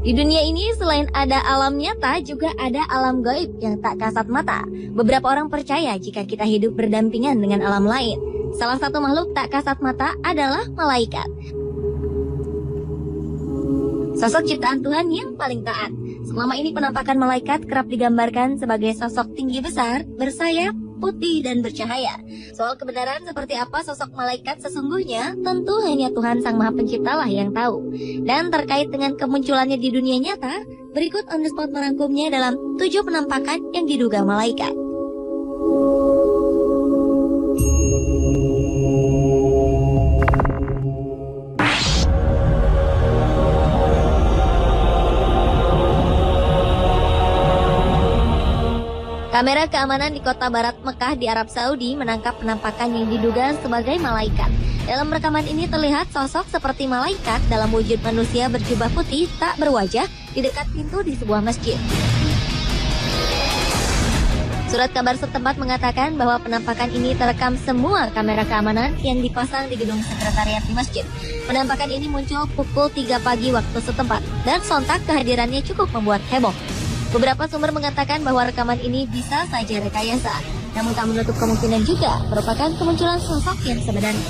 Di dunia ini selain ada alam nyata, juga ada alam gaib yang tak kasat mata. Beberapa orang percaya jika kita hidup berdampingan dengan alam lain. Salah satu makhluk tak kasat mata adalah malaikat. Sosok ciptaan Tuhan yang paling taat. Selama ini penampakan malaikat kerap digambarkan sebagai sosok tinggi besar, bersayap, putih dan bercahaya. Soal kebenaran seperti apa sosok malaikat sesungguhnya, tentu hanya Tuhan Sang Maha Pencipta lah yang tahu. Dan terkait dengan kemunculannya di dunia nyata, berikut On The Spot merangkumnya dalam 7 penampakan yang diduga malaikat. Kamera keamanan di kota barat Mekah di Arab Saudi menangkap penampakan yang diduga sebagai malaikat. Dalam rekaman ini terlihat sosok seperti malaikat dalam wujud manusia berjubah putih tak berwajah di dekat pintu di sebuah masjid. Surat kabar setempat mengatakan bahwa penampakan ini terekam semua kamera keamanan yang dipasang di gedung sekretariat di masjid. Penampakan ini muncul pukul 3 pagi waktu setempat dan sontak kehadirannya cukup membuat heboh. Beberapa sumber mengatakan bahwa rekaman ini bisa saja rekayasa, namun tak menutup kemungkinan juga merupakan kemunculan sosok yang sebenarnya.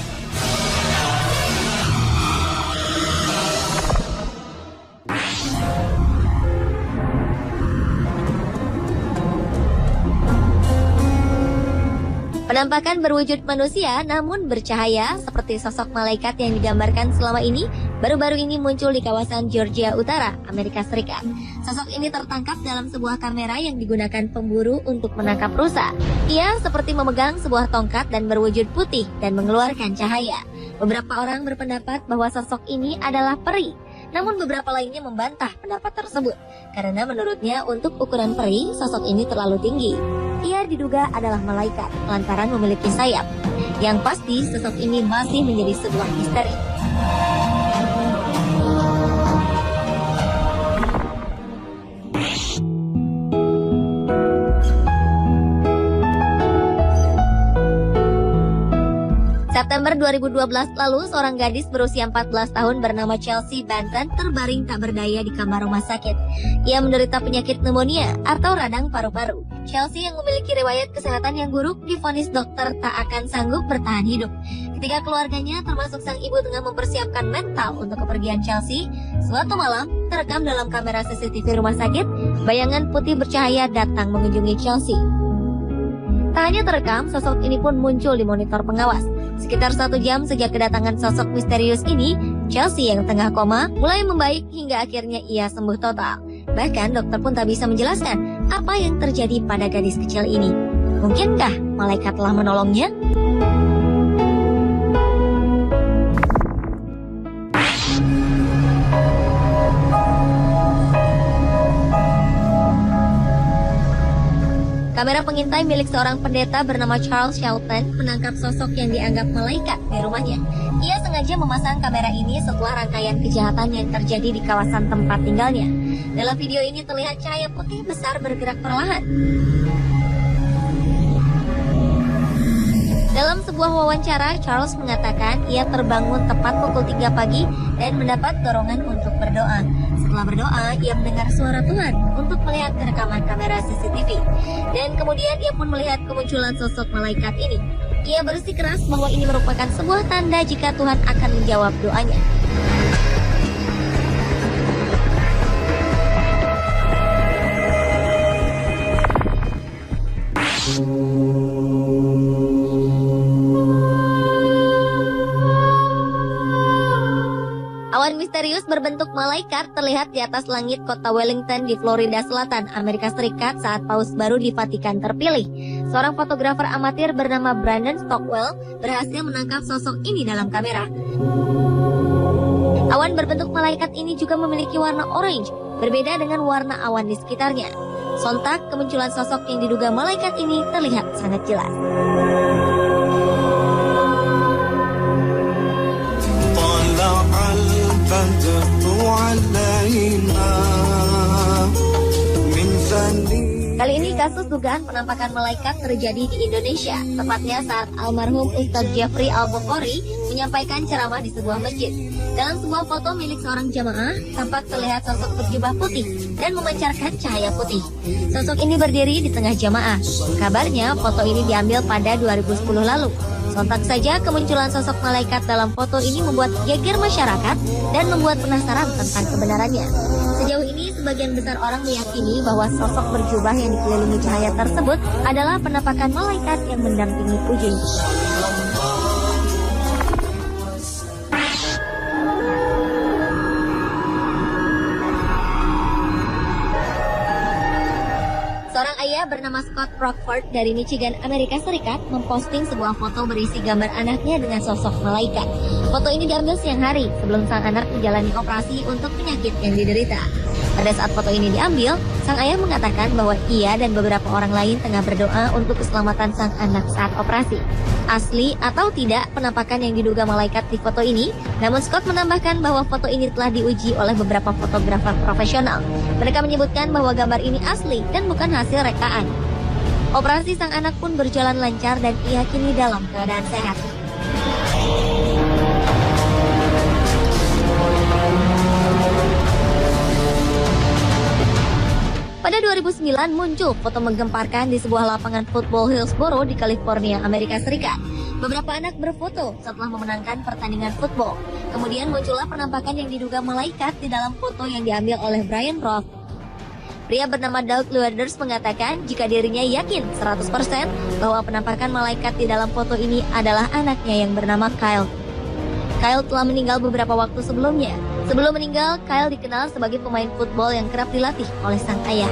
Penampakan berwujud manusia namun bercahaya seperti sosok malaikat yang digambarkan selama ini baru-baru ini muncul di kawasan Georgia Utara, Amerika Serikat. Sosok ini tertangkap dalam sebuah kamera yang digunakan pemburu untuk menangkap rusa. Ia seperti memegang sebuah tongkat dan berwujud putih dan mengeluarkan cahaya. Beberapa orang berpendapat bahwa sosok ini adalah peri. Namun beberapa lainnya membantah pendapat tersebut karena menurutnya untuk ukuran peri, sosok ini terlalu tinggi. Ia diduga adalah malaikat lantaran memiliki sayap. Yang pasti sosok ini masih menjadi sebuah misteri. September 2012 lalu, seorang gadis berusia 14 tahun bernama Chelsea Benton terbaring tak berdaya di kamar rumah sakit. Ia menderita penyakit pneumonia atau radang paru-paru. Chelsea yang memiliki riwayat kesehatan yang buruk divonis dokter tak akan sanggup bertahan hidup. Ketika keluarganya termasuk sang ibu tengah mempersiapkan mental untuk kepergian Chelsea, suatu malam terekam dalam kamera CCTV rumah sakit, bayangan putih bercahaya datang mengunjungi Chelsea. Tak hanya terekam, sosok ini pun muncul di monitor pengawas. Sekitar 1 jam sejak kedatangan sosok misterius ini, Chelsea yang tengah koma mulai membaik hingga akhirnya ia sembuh total. Bahkan dokter pun tak bisa menjelaskan apa yang terjadi pada gadis kecil ini. Mungkinkah malaikat telah menolongnya? Kamera pengintai milik seorang pendeta bernama Charles Shelton menangkap sosok yang dianggap malaikat di rumahnya. Ia sengaja memasang kamera ini setelah rangkaian kejahatan yang terjadi di kawasan tempat tinggalnya. Dalam video ini terlihat cahaya putih besar bergerak perlahan. Dalam sebuah wawancara, Charles mengatakan ia terbangun tepat pukul 3 pagi dan mendapat dorongan untuk berdoa. Setelah berdoa, ia mendengar suara Tuhan untuk melihat rekaman kamera CCTV. Dan kemudian ia pun melihat kemunculan sosok malaikat ini. Ia bersikeras bahwa ini merupakan sebuah tanda jika Tuhan akan menjawab doanya. Awan misterius berbentuk malaikat terlihat di atas langit kota Wellington di Florida Selatan, Amerika Serikat saat Paus baru di Vatikan terpilih. Seorang fotografer amatir bernama Brandon Stockwell berhasil menangkap sosok ini dalam kamera. Awan berbentuk malaikat ini juga memiliki warna orange, berbeda dengan warna awan di sekitarnya. Sontak, kemunculan sosok yang diduga malaikat ini terlihat sangat jelas. Kali ini kasus dugaan penampakan malaikat terjadi di Indonesia, tepatnya saat almarhum Ustadz Jeffrey Al-Bukhari menyampaikan ceramah di sebuah masjid. Dalam sebuah foto milik seorang jamaah, tampak terlihat sosok berjubah putih dan memancarkan cahaya putih. Sosok ini berdiri di tengah jamaah. Kabarnya foto ini diambil pada 2010 lalu. Sontak saja kemunculan sosok malaikat dalam foto ini membuat geger masyarakat dan membuat penasaran tentang kebenarannya. Sejauh ini, sebagian besar orang meyakini bahwa sosok berjubah yang dikelilingi cahaya tersebut adalah penampakan malaikat yang mendampingi Ujin. Seorang ayah bernama Scott Rockford dari Michigan, Amerika Serikat, memposting sebuah foto berisi gambar anaknya dengan sosok malaikat. Foto ini diambil siang hari sebelum sang anak menjalani operasi untuk penyakit yang diderita. Pada saat foto ini diambil, sang ayah mengatakan bahwa ia dan beberapa orang lain tengah berdoa untuk keselamatan sang anak saat operasi. Asli atau tidak penampakan yang diduga malaikat di foto ini, namun Scott menambahkan bahwa foto ini telah diuji oleh beberapa fotografer profesional. Mereka menyebutkan bahwa gambar ini asli dan bukan hasil rekaan. Operasi sang anak pun berjalan lancar dan ia kini dalam keadaan sehat. Pada 2009 muncul foto menggemparkan di sebuah lapangan football Hillsboro di California, Amerika Serikat. Beberapa anak berfoto setelah memenangkan pertandingan football. Kemudian muncullah penampakan yang diduga malaikat di dalam foto yang diambil oleh Brian Roth. Pria bernama Doug Lueders mengatakan jika dirinya yakin 100% bahwa penampakan malaikat di dalam foto ini adalah anaknya yang bernama Kyle. Kyle telah meninggal beberapa waktu sebelumnya. Sebelum meninggal, Kyle dikenal sebagai pemain football yang kerap dilatih oleh sang ayah.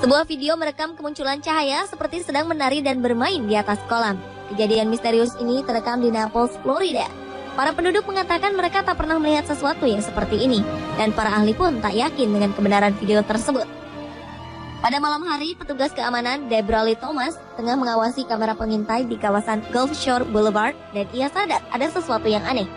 Sebuah video merekam kemunculan cahaya seperti sedang menari dan bermain di atas kolam. Kejadian misterius ini terekam di Naples, Florida. Para penduduk mengatakan mereka tak pernah melihat sesuatu yang seperti ini, dan para ahli pun tak yakin dengan kebenaran video tersebut. Pada malam hari, petugas keamanan Deborah Lee Thomas tengah mengawasi kamera pengintai di kawasan Gulf Shore Boulevard, dan ia sadar ada sesuatu yang aneh.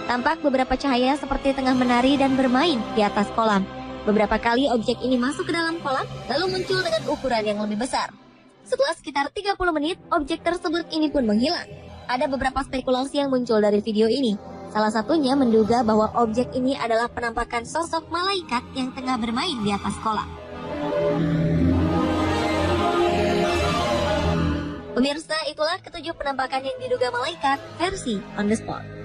Tampak beberapa cahaya seperti tengah menari dan bermain di atas kolam. Beberapa kali objek ini masuk ke dalam kolam, lalu muncul dengan ukuran yang lebih besar. Setelah sekitar 30 menit, objek tersebut ini pun menghilang. Ada beberapa spekulasi yang muncul dari video ini. Salah satunya menduga bahwa objek ini adalah penampakan sosok malaikat yang tengah bermain di atas kolam. Pemirsa, itulah ketujuh penampakan yang diduga malaikat versi On The Spot.